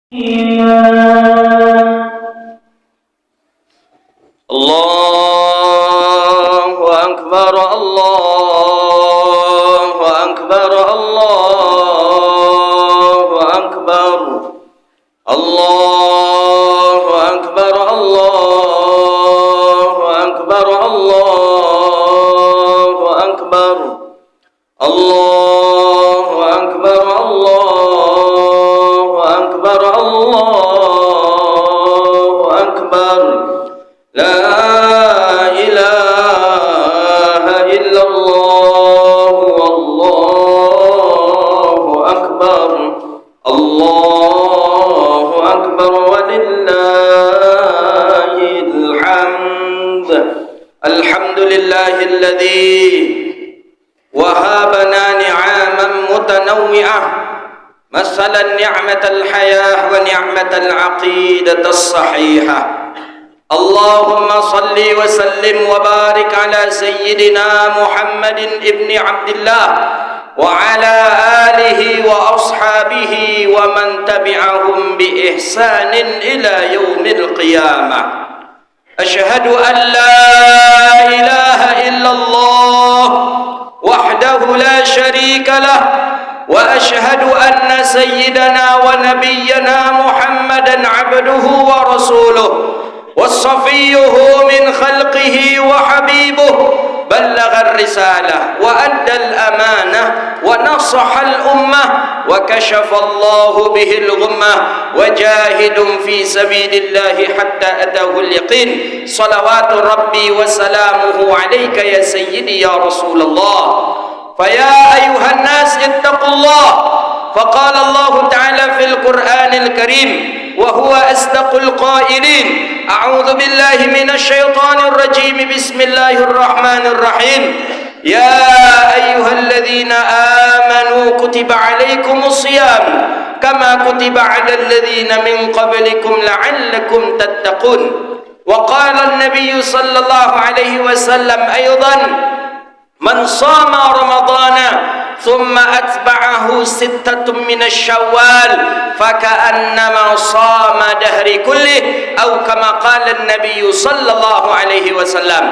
Allahu Akbar, Allahu Akbar, Allahu Akbar, Allahu Akbar, Allahu Akbar, Allahu Akbar, Allahu Akbar, Allahu Akbar, Allahu Akbar. La ilaha illallah, wallahu akbar, Allahu akbar, walillahil hamd. Alhamdulillahilladzi wahabana ni'aman mutanawwi'ah, masalan ni'matal hayah wa ni'matal aqidatas sahihah. Allahumma salli wa sallim wa barik ala sayyidina Muhammadin ibni Abdillah wa ala alihi wa ashabihi wa man tabi'ahum bi ihsanin ila yaumil qiyamah. Ashhadu an la ilaha illallah wahdahu la sharika lah, wa ashhadu anna sayyidana wa nabiyyana Muhammadan abduhu wa rasuluh وصفيه من خلقه وحبيبه، بلغ الرسالة وأدى الأمانة ونصح الأمة وكشف الله به الغمة وجاهد في سبيل الله حتى أتاه اليقين. صلوات ربي وسلامه عليك يا سيدي يا رسول الله. فيا أيها الناس اتقوا الله، فقال الله تعالى في القرآن الكريم وهو أصدق القائلين: أعوذ بالله من الشيطان الرجيم، بسم الله الرحمن الرحيم. يا أيها الذين آمنوا كتب عليكم الصيام كما كتب على الذين من قبلكم لعلكم تتقون. وقال النبي صلى الله عليه وسلم أيضا: من صام رمضان ثم أتبعه 6 من الشوال فكأنما صام دهر كله، أو كما قال النبي صلى الله عليه وسلم.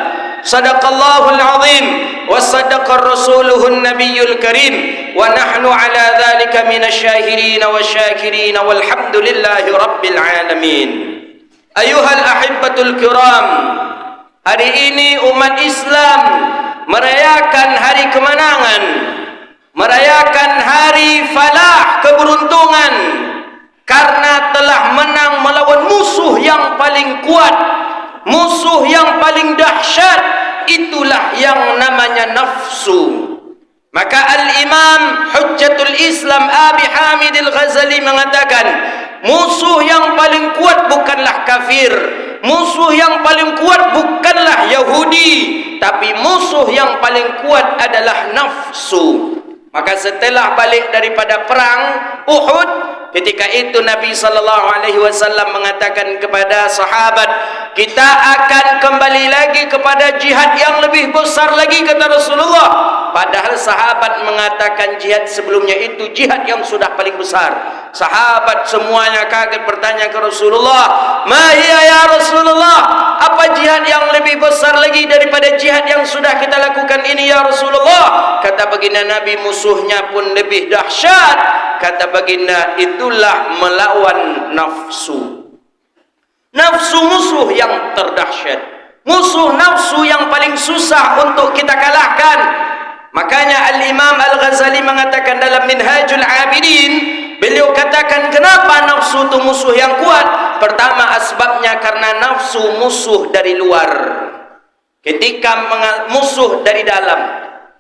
صدق الله العظيم وصدق رسوله النبي الكريم، ونحن على ذلك من الشاهدين والشاكرين والحمد لله رب العالمين. أيها الأحبة الكرام, hari ini umat Islam merayakan hari kemenangan, merayakan hari falah, keberuntungan, karena telah menang melawan musuh yang paling kuat, musuh yang paling dahsyat. Itulah yang namanya nafsu. Maka Al-Imam Hujjatul Islam Abi Hamid Al-Ghazali mengatakan, musuh yang paling kuat bukanlah kafir, musuh yang paling kuat bukanlah Yahudi, tapi musuh yang paling kuat adalah nafsu. Maka setelah balik daripada perang Uhud, ketika itu Nabi SAW mengatakan kepada sahabat, kita akan kembali lagi kepada jihad yang lebih besar lagi, kata Rasulullah. Padahal sahabat mengatakan jihad sebelumnya itu jihad yang sudah paling besar. Sahabat semuanya kaget bertanya ke Rasulullah, "Ma hiya ya Rasulullah? Apa jihad yang lebih besar lagi daripada jihad yang sudah kita lakukan ini ya Rasulullah?" Kata baginda Nabi, musuhnya pun lebih dahsyat. Kata baginda, itulah melawan nafsu. Nafsu musuh yang terdahsyat, musuh nafsu yang paling susah untuk kita kalahkan. Makanya Al-Imam Al-Ghazali mengatakan dalam Minhajul Abidin, beliau katakan kenapa nafsu itu musuh yang kuat. Pertama, asbabnya karena nafsu musuh dari luar. Ketika musuh dari dalam,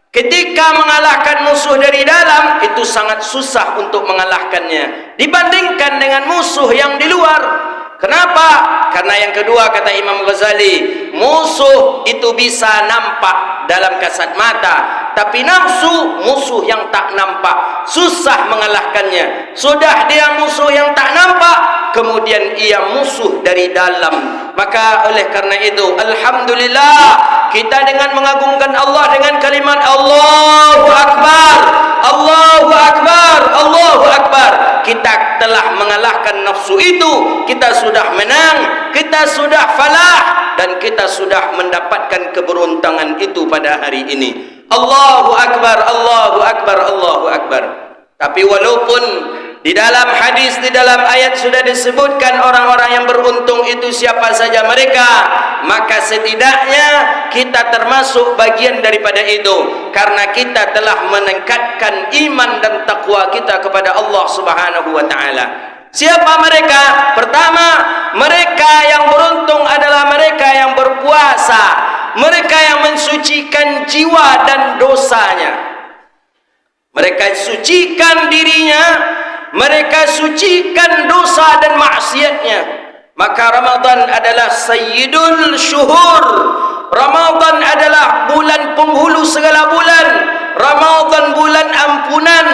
ketika mengalahkan musuh dari dalam, itu sangat susah untuk mengalahkannya dibandingkan dengan musuh yang di luar. Kenapa? Karena yang kedua, kata Imam Ghazali, musuh itu bisa nampak dalam kasat mata, tapi nafsu musuh yang tak nampak, susah mengalahkannya. Sudah dia musuh yang tak nampak, kemudian ia musuh dari dalam. Maka oleh karena itu, alhamdulillah, kita dengan mengagungkan Allah dengan kalimat Allahu Akbar, Allahu Akbar, Allahu Akbar, kita telah mengalahkan nafsu itu. Kita sudah menang, kita sudah falah, dan kita sudah mendapatkan keberuntungan itu pada hari ini. Allahu Akbar, Allahu Akbar, Allahu Akbar. Tapi walaupun di dalam hadis, di dalam ayat sudah disebutkan orang-orang yang beruntung itu siapa saja mereka, maka setidaknya kita termasuk bagian daripada itu, karena kita telah meningkatkan iman dan takwa kita kepada Allah Subhanahu wa taala. Siapa mereka? Pertama, mereka yang beruntung adalah mereka yang berpuasa, mereka yang mensucikan jiwa dan dosanya. Mereka sucikan dirinya, mereka sucikan dosa dan maksiatnya. Maka Ramadan adalah sayyidul syuhur. Ramadan adalah bulan penghulu segala bulan. Ramadan bulan ampunan.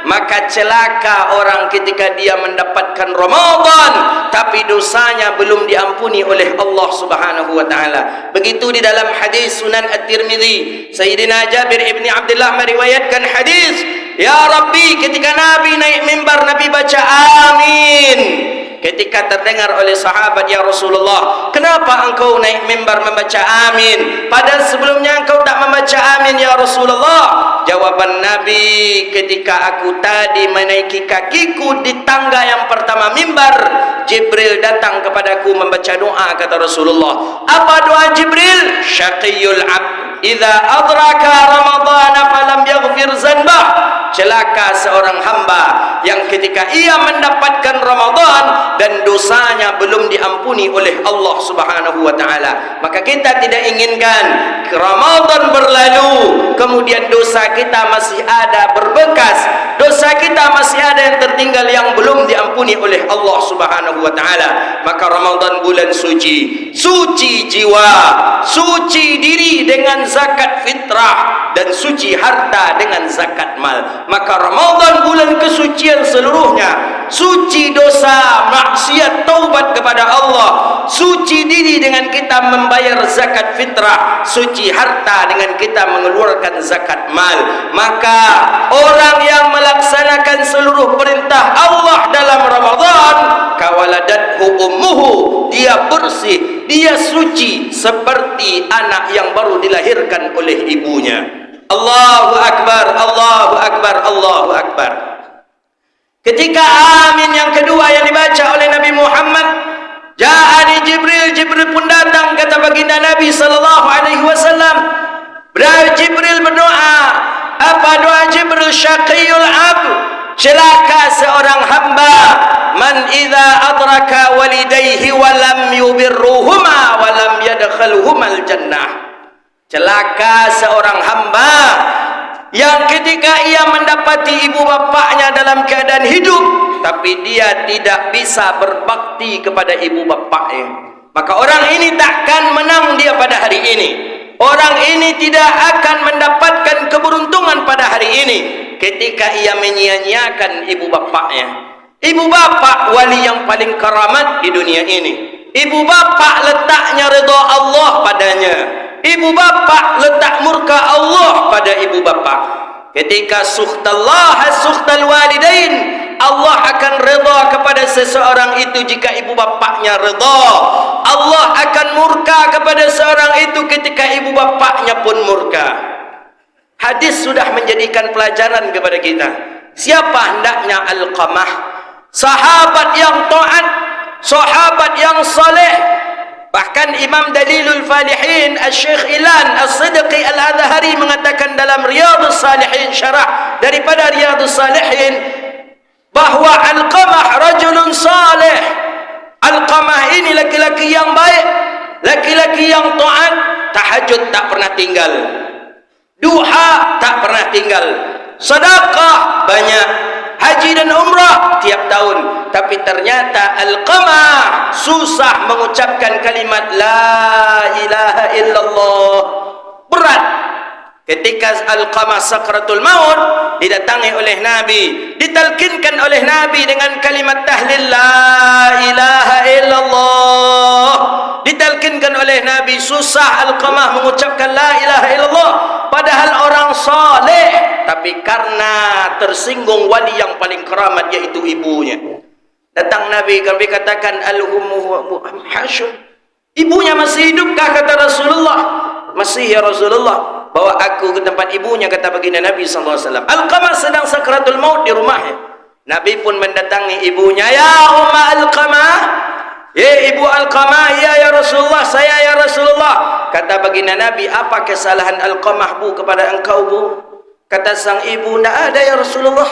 Maka celaka orang ketika dia mendapatkan Ramadan tapi dosanya belum diampuni oleh Allah Subhanahu wa taala. Begitu di dalam hadis Sunan At-Tirmidzi, Sayyidina Jabir ibni Abdullah meriwayatkan hadis, ya Rabbi, ketika Nabi naik mimbar, Nabi baca amin. Ketika terdengar oleh sahabat, ya Rasulullah, kenapa engkau naik mimbar membaca amin, padahal sebelumnya engkau tak membaca amin ya Rasulullah? Jawaban Nabi, ketika aku tadi menaiki kakiku di tangga yang pertama mimbar, Jibril datang kepadaku membaca doa, kata Rasulullah. Apa doa Jibril? Syaqiyul abd idza adraka ramadhana falam yaghfir zanbah. Celaka seorang hamba yang ketika ia mendapatkan Ramadan dan dosanya belum diampuni oleh Allah Subhanahu wa taala. Maka kita tidak inginkan Ramadan berlalu kemudian dosa kita masih ada berbekas, dosa kita masih ada yang tertinggal yang belum diampuni oleh Allah Subhanahu wa taala. Maka Ramadan bulan suci, suci jiwa, suci diri dengan zakat fitrah, dan suci harta dengan zakat mal. Maka Ramadan bulan kesucian seluruhnya, suci dosa, maksiat, taubat kepada Allah, suci diri dengan kita membayar zakat fitrah, suci harta dengan kita mengeluarkan zakat mal. Maka orang yang melaksanakan seluruh perintah Allah dalam Ramadan, kawaladathu ummuhu, dia bersih, dia suci seperti anak yang baru dilahirkan oleh ibunya. Allahu Akbar, Allahu Akbar, Allahu Akbar. Ketika amin yang kedua yang dibaca oleh Nabi Muhammad, ja'ani Jibril, Jibril pun datang, kata baginda Nabi sallallahu alaihi wasallam. Jibril berdoa. Apa doa Jibril? Syaqiyul abd, celaka seorang hamba, man idza adraka walidayhi wa lam yubirruhuma wa lam yadkhuluhumal jannah. Celaka seorang hamba yang ketika ia mendapati ibu bapaknya dalam keadaan hidup, tapi dia tidak bisa berbakti kepada ibu bapaknya. Maka orang ini takkan menang dia pada hari ini. Orang ini tidak akan mendapatkan keberuntungan pada hari ini ketika ia menyia-nyiakan ibu bapaknya. Ibu bapak wali yang paling keramat di dunia ini. Ibu bapak letaknya redha Allah padanya. Ibu bapak letak murka Allah pada ibu bapak. Ketika sukhtallah sukhtal walidain, Allah akan redha kepada seseorang itu jika ibu bapaknya redha. Allah akan murka kepada seorang itu ketika ibu bapaknya pun murka. Hadis sudah menjadikan pelajaran kepada kita. Siapa hendaknya Alqamah, sahabat yang taat, sahabat yang saleh. Bahkan Imam Dalilul Falihin Al-Syekh Ilan As-Sidqi Al-Adhari mengatakan dalam Riyadhus Salihin, syarah daripada Riyadhus Salihin, bahwa Alqamah rajulun salih. Alqamah ini laki-laki yang baik, laki-laki yang taat, tahajud tak pernah tinggal, duha tak pernah tinggal, sedekah banyak, haji dan umrah tiap tahun. Tapi ternyata Alqamah susah mengucapkan kalimat la ilaha illallah, berat. Ketika Alqamah sakratul maut, didatangi oleh Nabi, ditalkinkan oleh Nabi dengan kalimat tahlil la ilaha susah Alqamah mengucapkan la ilaha illallah, padahal orang saleh, tapi karena tersinggung wali yang paling keramat yaitu ibunya. Datang Nabi, kami katakan al-ummu Hashim, ibunya masih hidupkah? Kata Rasulullah, masih ya Rasulullah. Bawa aku ke tempat ibunya, kata baginda Nabi SAW. Alqamah sedang sakratul maut di rumahnya. Nabi pun mendatangi ibunya. Ya Umma Alqamah, ya ibu Alqamah. Ya Rasulullah, saya ya Rasulullah. Kata baginda Nabi, apa kesalahan Alqamah bu kepada engkau bu? Kata sang ibu, tidak ada ya Rasulullah.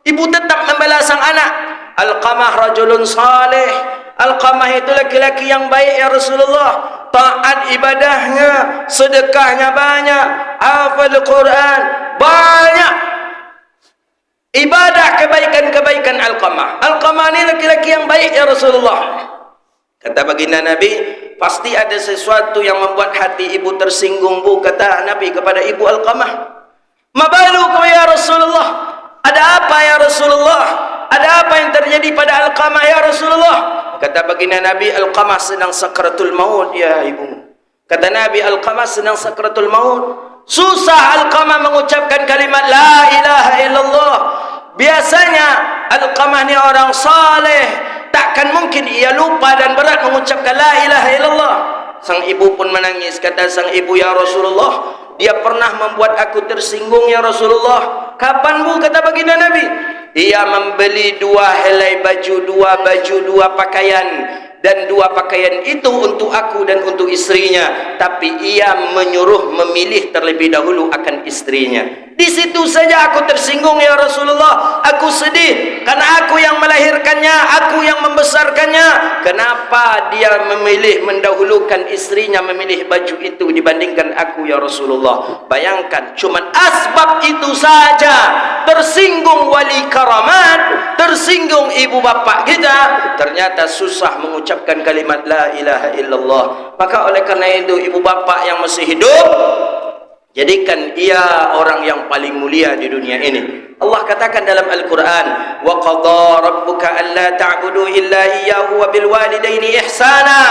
Ibu tetap membela sang anak. Alqamah rajulun salih, Alqamah itu laki-laki yang baik ya Rasulullah. Taat ibadahnya, sedekahnya banyak, hafal Quran banyak, ibadah kebaikan-kebaikan Alqamah. Alqamah ini laki-laki yang baik ya Rasulullah. Kata baginda Nabi, pasti ada sesuatu yang membuat hati ibu tersinggung bu. Kata Nabi kepada ibu Alqamah, mabaluku ya Rasulullah, ada apa ya Rasulullah? Ada apa yang terjadi pada Alqamah ya Rasulullah? Kata baginda Nabi, Alqamah sedang sakratul maut ya ibu. Kata Nabi, Alqamah sedang sakratul maut. Susah Alqamah mengucapkan kalimat la ilaha illallah. Biasanya Alqamah ni orang saleh, takkan mungkin ia lupa dan berat mengucapkan la ilaha illallah. Sang ibu pun menangis. Kata sang ibu, ya Rasulullah, dia pernah membuat aku tersinggung ya Rasulullah. Kapan bu? Kata baginda Nabi, ia membeli 2 helai baju, 2 pakaian, dan 2 pakaian itu untuk aku dan untuk istrinya, tapi ia menyuruh memilih terlebih dahulu akan istrinya. Di situ saja aku tersinggung ya Rasulullah. Aku sedih karena aku yang melahirkannya, aku yang membesarkannya. Kenapa dia memilih mendahulukan istrinya memilih baju itu dibandingkan aku ya Rasulullah? Bayangkan, cuman asbab itu saja tersinggung wali karamat, tersinggung ibu bapak kita, ternyata susah mengucapkan kalimat la ilaha illallah. Maka oleh karena itu, ibu bapak yang masih hidup, jadikan ia orang yang paling mulia di dunia ini. Allah katakan dalam Al-Quran, wa qadha rabbuka alla ta'budu illa iyyahu wa bil walidaini ihsana.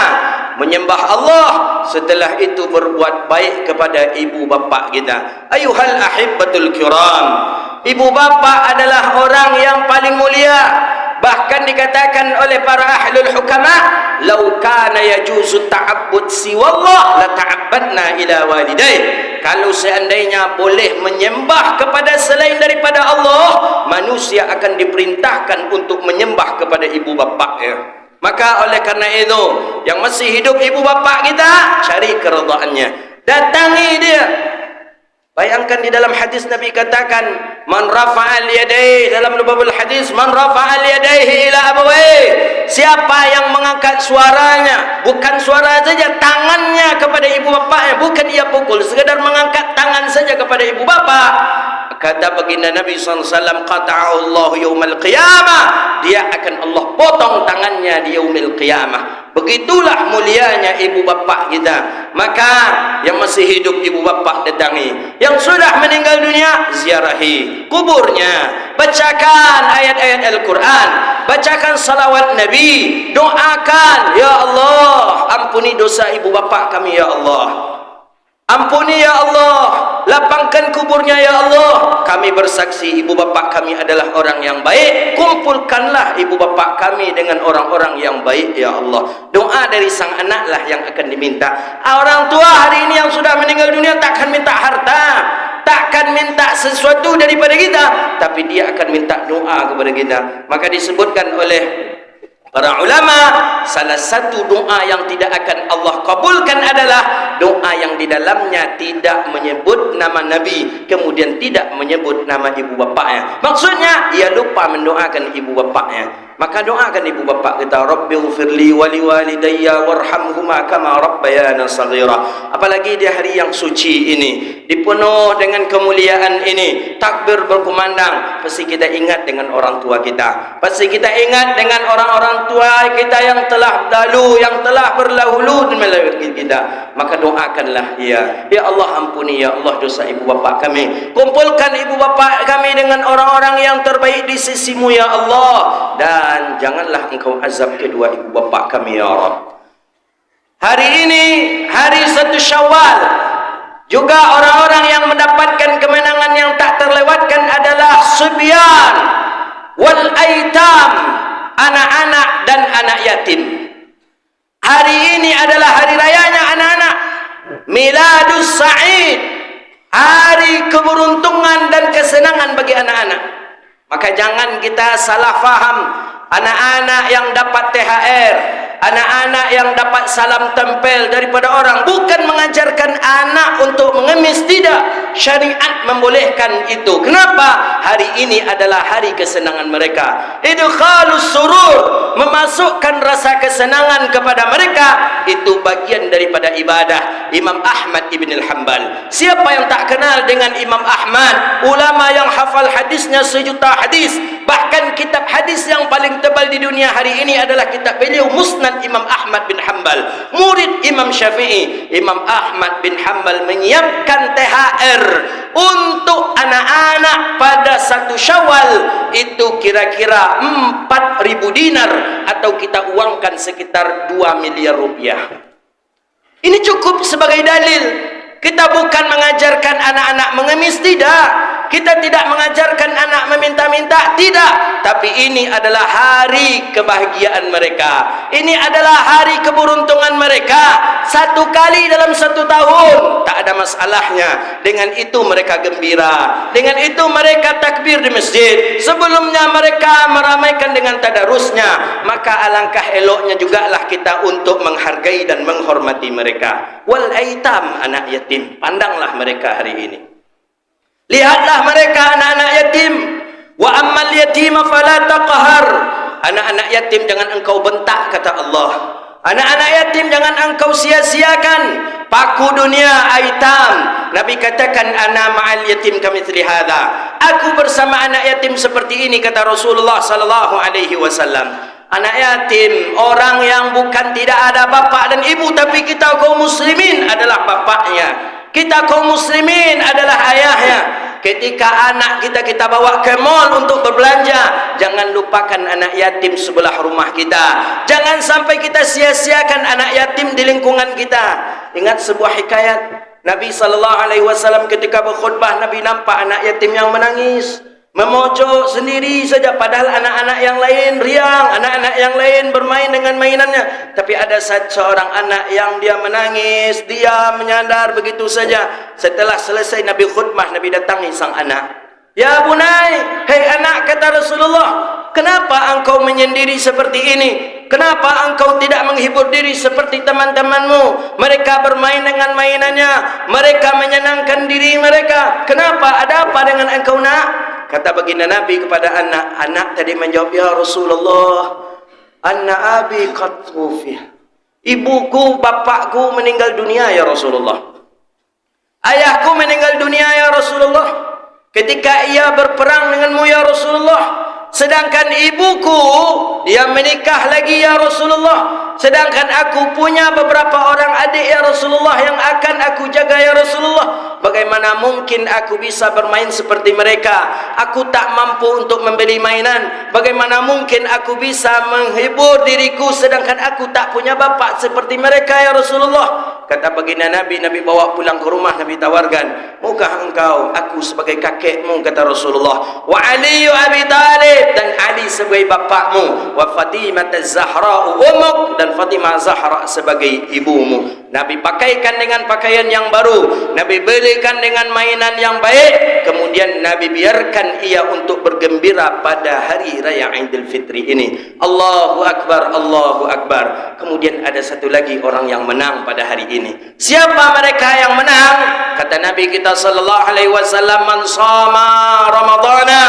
Menyembah Allah, setelah itu berbuat baik kepada ibu bapa kita. Ayuhal ahibbatul kiram, ibu bapa adalah orang yang paling mulia. Bahkan dikatakan oleh para ahlul hukama, "Lau kana yajuzu ta'abbud siwallah la ta'abbadna ila walidai." Kalau seandainya boleh menyembah kepada selain daripada Allah, manusia akan diperintahkan untuk menyembah kepada ibu bapaknya. Maka oleh karena itu, yang masih hidup ibu bapak kita, cari keridhaannya, datangi dia. Bayangkan di dalam hadis Nabi katakan, man rafa'al yadayhi, dalam lubabul hadis, man rafa'al yadayhi ila abawai, siapa yang mengangkat suaranya, bukan suara saja, tangannya kepada ibu bapaknya, bukan ia pukul, sekadar mengangkat tangan saja kepada ibu bapa, kata baginda Nabi SAW, qata'ahu Allah yaumal qiyamah, dia akan Allah potong tangannya di yaumil qiyamah. Begitulah mulianya ibu bapa kita. Maka yang masih hidup ibu bapa datangi, yang sudah meninggal dunia ziarahi kuburnya, bacakan ayat-ayat Al-Quran, bacakan salawat Nabi, doakan, ya Allah ampuni dosa ibu bapa kami ya Allah, ampuni ya Allah, lapangkan kuburnya ya Allah. Kami bersaksi ibu bapa kami adalah orang yang baik, kumpulkanlah ibu bapa kami dengan orang-orang yang baik ya Allah. Doa dari sang anaklah yang akan diminta. Orang tua hari ini yang sudah meninggal dunia takkan minta harta, takkan minta sesuatu daripada kita, tapi dia akan minta doa kepada kita. Maka disebutkan oleh para ulama, salah satu doa yang tidak akan Allah kabulkan adalah doa yang di dalamnya tidak menyebut nama Nabi, kemudian tidak menyebut nama ibu bapaknya. Maksudnya, ia lupa mendoakan ibu bapaknya. Maka doakan ibu bapak kita, Rabbighfirli wa liwalidayya warhamhuma kama rabbayana shaghira. Apalagi di hari yang suci ini, dipenuh dengan kemuliaan ini, takbir berkumandang, pasti kita ingat dengan orang tua kita, pasti kita ingat dengan orang-orang tua kita yang telah lalu, yang telah berlahulu dan melewati kita. Maka doakanlah dia, ya Allah ampuni ya Allah dosa ibu bapa kami, kumpulkan ibu bapa kami dengan orang-orang yang terbaik di sisimu ya Allah, dan janganlah engkau azab kedua ibu bapa kami ya Rabb. Hari ini hari 1 Syawal. Juga orang-orang yang mendapatkan kemenangan yang tak terlewatkan adalah subyan wal aitam, anak-anak dan anak yatim. Hari ini adalah hari rayanya anak-anak, Miladus Sa'id, hari keberuntungan dan kesenangan bagi anak-anak. Maka jangan kita salah faham, anak-anak yang dapat THR, anak-anak yang dapat salam tempel daripada orang, bukan mengajarkan anak untuk mengemis, tidak. Syariat membolehkan itu. Kenapa? Hari ini adalah hari kesenangan mereka. Idkhalus surur, memasukkan rasa kesenangan kepada mereka, itu bagian daripada ibadah. Imam Ahmad ibn al-Hanbal, siapa yang tak kenal dengan Imam Ahmad? Ulama yang hafal hadisnya 1 juta hadis. Bahkan kitab hadis yang paling tebal di dunia hari ini adalah kitab beliau, Musnad Imam Ahmad bin Hanbal, murid Imam Syafi'i. Imam Ahmad bin Hanbal menyiapkan THR untuk anak-anak pada 1 Syawal, itu kira-kira 4.000 dinar, atau kita uangkan sekitar 2 miliar rupiah. Ini cukup sebagai dalil. Kita bukan mengajarkan anak-anak mengemis, tidak. Kita tidak mengajarkan anak meminta-minta, tidak. Tapi ini adalah hari kebahagiaan mereka. Ini adalah hari keberuntungan mereka. 1 kali dalam 1 tahun, tak ada masalahnya. Dengan itu mereka gembira. Dengan itu mereka takbir di masjid. Sebelumnya mereka meramaikan dengan tadarusnya. Maka alangkah eloknya jugalah kita untuk menghargai dan menghormati mereka. Wal aitam, anak yatim. Pandanglah mereka hari ini. Lihatlah mereka, anak-anak yatim. Wa ammal yatima fala taqhar. Anak-anak yatim jangan engkau bentak, kata Allah. Anak-anak yatim jangan engkau sia-siakan. Paku dunia aitam. Nabi katakan, ana ma'al yatim kamitsli hadza. Aku bersama anak yatim seperti ini, kata Rasulullah sallallahu alaihi wasallam. Anak yatim, orang yang bukan tidak ada bapak dan ibu, tapi kita kaum muslimin adalah bapaknya. Kita kaum muslimin adalah ayahnya. Ketika anak kita bawa ke mall untuk berbelanja, jangan lupakan anak yatim sebelah rumah kita. Jangan sampai kita sia-siakan anak yatim di lingkungan kita. Ingat sebuah hikayat Nabi SAW ketika berkhutbah, Nabi nampak anak yatim yang menangis, memojok sendiri saja, padahal anak-anak yang lain riang, anak-anak yang lain bermain dengan mainannya. Tapi ada seorang anak yang dia menangis, dia menyandar begitu saja. Setelah selesai Nabi khutbah, Nabi datangi sang anak. Ya bunai, hei anak, kata Rasulullah, kenapa engkau menyendiri seperti ini? Kenapa engkau tidak menghibur diri seperti teman-temanmu? Mereka bermain dengan mainannya, mereka menyenangkan diri mereka. Kenapa? Ada apa dengan engkau, nak? Kata baginda Nabi kepada anak. Anak tadi menjawab, ya Rasulullah, anna abi qad tufiya. Ibuku, bapakku meninggal dunia, ya Rasulullah. Ayahku meninggal dunia, ya Rasulullah. Ketika ia berperang denganmu, ya Rasulullah. Sedangkan ibuku, dia menikah lagi, ya Rasulullah. Sedangkan aku punya beberapa orang adik, ya Rasulullah, yang akan aku jaga, ya Rasulullah. Bagaimana mungkin aku bisa bermain seperti mereka? Aku tak mampu untuk membeli mainan. Bagaimana mungkin aku bisa menghibur diriku sedangkan aku tak punya bapak seperti mereka, ya Rasulullah? Kata baginda Nabi, Nabi bawa pulang ke rumah, Nabi tawarkan, maukah engkau aku sebagai kakekmu, kata Rasulullah, wa Ali Abi Talib, dan Ali sebagai bapakmu, wa Fatimah Az-Zahra umuk, dan Fatimah Zahra sebagai ibumu. Nabi pakaikan dengan pakaian yang baru, Nabi belikan dengan mainan yang baik, kemudian Nabi biarkan ia untuk bergembira pada hari raya Idul Fitri ini. Allahu Akbar, Allahu Akbar. Kemudian ada satu lagi orang yang menang pada hari ini. Siapa mereka yang menang? Kata Nabi kita sallallahu alaihi wasallam, man shama ramadhana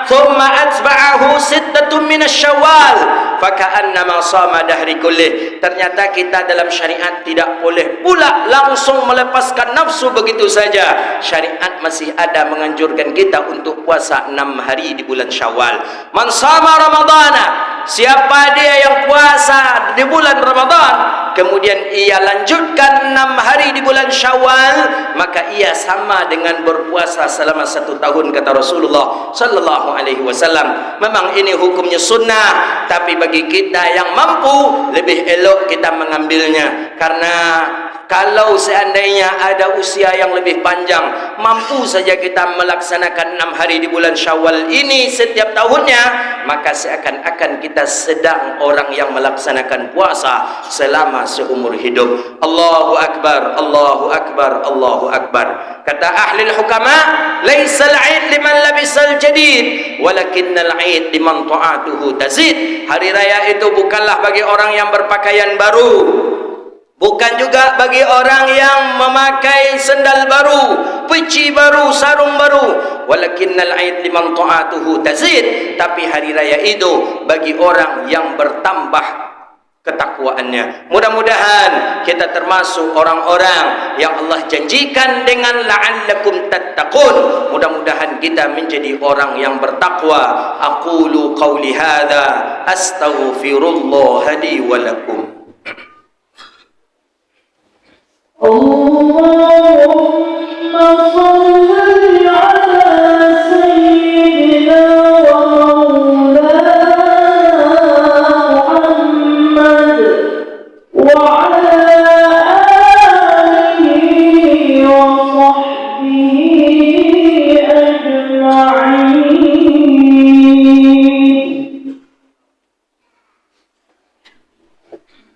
thumma atba'ahu sittatun minasy-syawwal faka'annama shama dahri kullih. Ternyata kita dalam syariat tidak boleh pula langsung melepaskan nafsu begitu saja. Syariat masih ada menganjurkan kita untuk puasa 6 hari di bulan Syawal. Man shama ramadhana, siapa dia yang puasa saat di bulan Ramadan, kemudian ia lanjutkan 6 hari di bulan Syawal, maka ia sama dengan berpuasa selama 1 tahun, kata Rasulullah sallallahu alaihi wasallam. Memang ini hukumnya sunnah, tapi bagi kita yang mampu lebih elok kita mengambilnya, karena kalau seandainya ada usia yang lebih panjang, mampu saja kita melaksanakan 6 hari di bulan Syawal ini setiap tahunnya, maka seakan-akan kita sedang orang yang melaksanakan puasa selama seumur hidup. Allahu Akbar, Allahu Akbar, Allahu Akbar. Kata ahli hukama, laisal 'id liman labisal jadid, walakinnal 'id liman ta'atuhu tazid. Hari raya itu bukanlah bagi orang yang berpakaian baru, bukan juga bagi orang yang memakai sendal baru, peci baru, sarung baru. Walakinnal 'id liman ta'atuhu tazid. Tapi hari raya itu bagi orang yang bertambah ketakwaannya. Mudah-mudahan kita termasuk orang-orang yang Allah janjikan dengan la'allakum tattaqun. Mudah-mudahan kita menjadi orang yang bertakwa. Aqulu qawli hadza astaghfirullah li wa lakum. Allahumma shalli ala sayyidina wa maulana Muhammad wa ala alihi wa sahbihi ajma'in.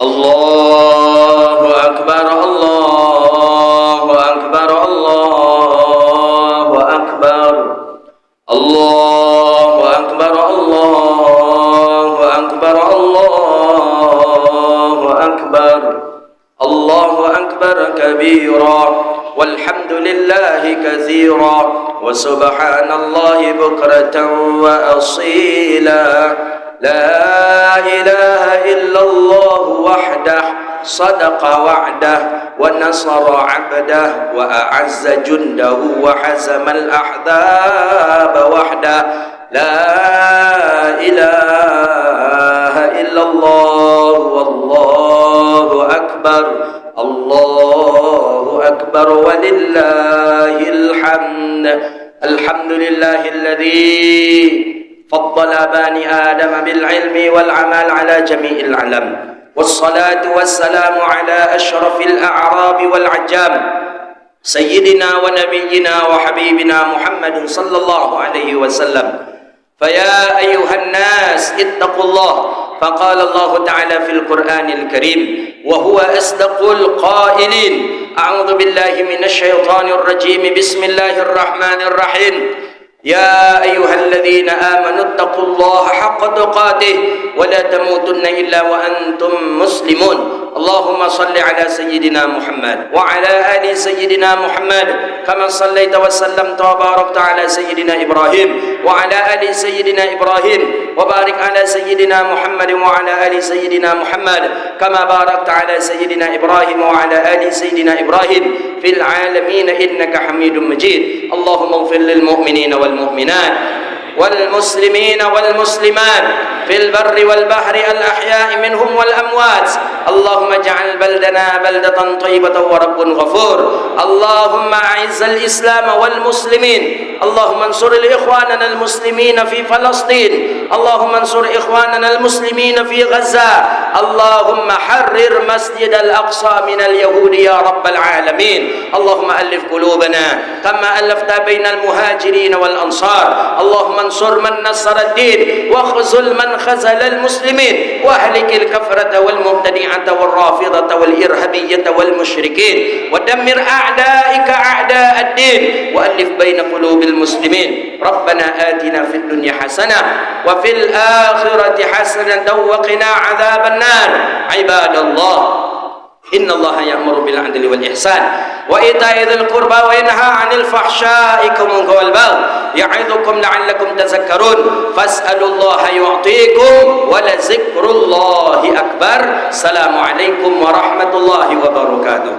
Allahu Akbar, Allahu Akbar, Allahu Akbar, Allahu Akbar, Allahu Akbar, Allahu Akbar, Allahu Akbar kabira, walhamdulillahi katsira, wa subhanallahi bukratan wa asila. لا إله إلا الله وحده صدق وعده ونصر عبده وأعز جنده وحزم الأحزاب وحده. لا إله إلا الله والله أكبر، الله أكبر ولله الحمد. الحمد لله الذي فضل بني آدم بالعلم والعمل على جميع العالم، والصلاة والسلام على أشرف الأعراب والعجام سيدنا ونبينا وحبيبنا محمد صلى الله عليه وسلم. فيا أيها الناس اتقوا الله، فقال الله تعالى في القرآن الكريم وهو أصدق القائلين: أعوذ بالله من الشيطان الرجيم، بسم الله الرحمن الرحيم. يا أيها الذين آمنوا اتقوا الله حق تقاته ولا تموتن إلا وأنتم مسلمون. اللهم صل على سيدنا محمد وعلى آل سيدنا محمد كما صليت وسلمت وباركت على سيدنا إبراهيم وعلى آل سيدنا إبراهيم، وبارك على سيدنا محمد وعلى آل سيدنا محمد كما باركت على سيدنا إبراهيم وعلى آل سيدنا إبراهيم في العالمين إنك حميد مجيد. اللهم اغفر للمؤمنين والمؤمنات والمسلمين والمسلمات في البر والبحر الأحياء منهم والأموات. اللهم اجعل بلدنا بلدة طيبة ورب غفور. اللهم أعز الإسلام والمسلمين. اللهم انصر إخواننا المسلمين في فلسطين. اللهم انصر إخواننا المسلمين في غزة. اللهم حرر مسجد الأقصى من اليهود يا رب العالمين. اللهم ألف قلوبنا كما ألفت بين المهاجرين والأنصار. اللهم انصر من نصر الدين واخذل من خذل المسلمين، واهلك الكفرة والمبتدعة والرافضة والإرهابية والمشركين، ودمر أعدائك أعداء الدين، وألف بين قلوب المسلمين. ربنا آتنا في الدنيا حسنة وفي الآخرة حسنة وقنا عذاب النار. عباد الله، إن الله يأمر بالعدل والإحسان وإيتاء ذي القربى وينهى عن الفحشاء والبغي يعظكم لعلكم تذكرون. فاسألوا الله يعطيكم ولذكر الله أكبر. السلام عليكم ورحمة الله وبركاته.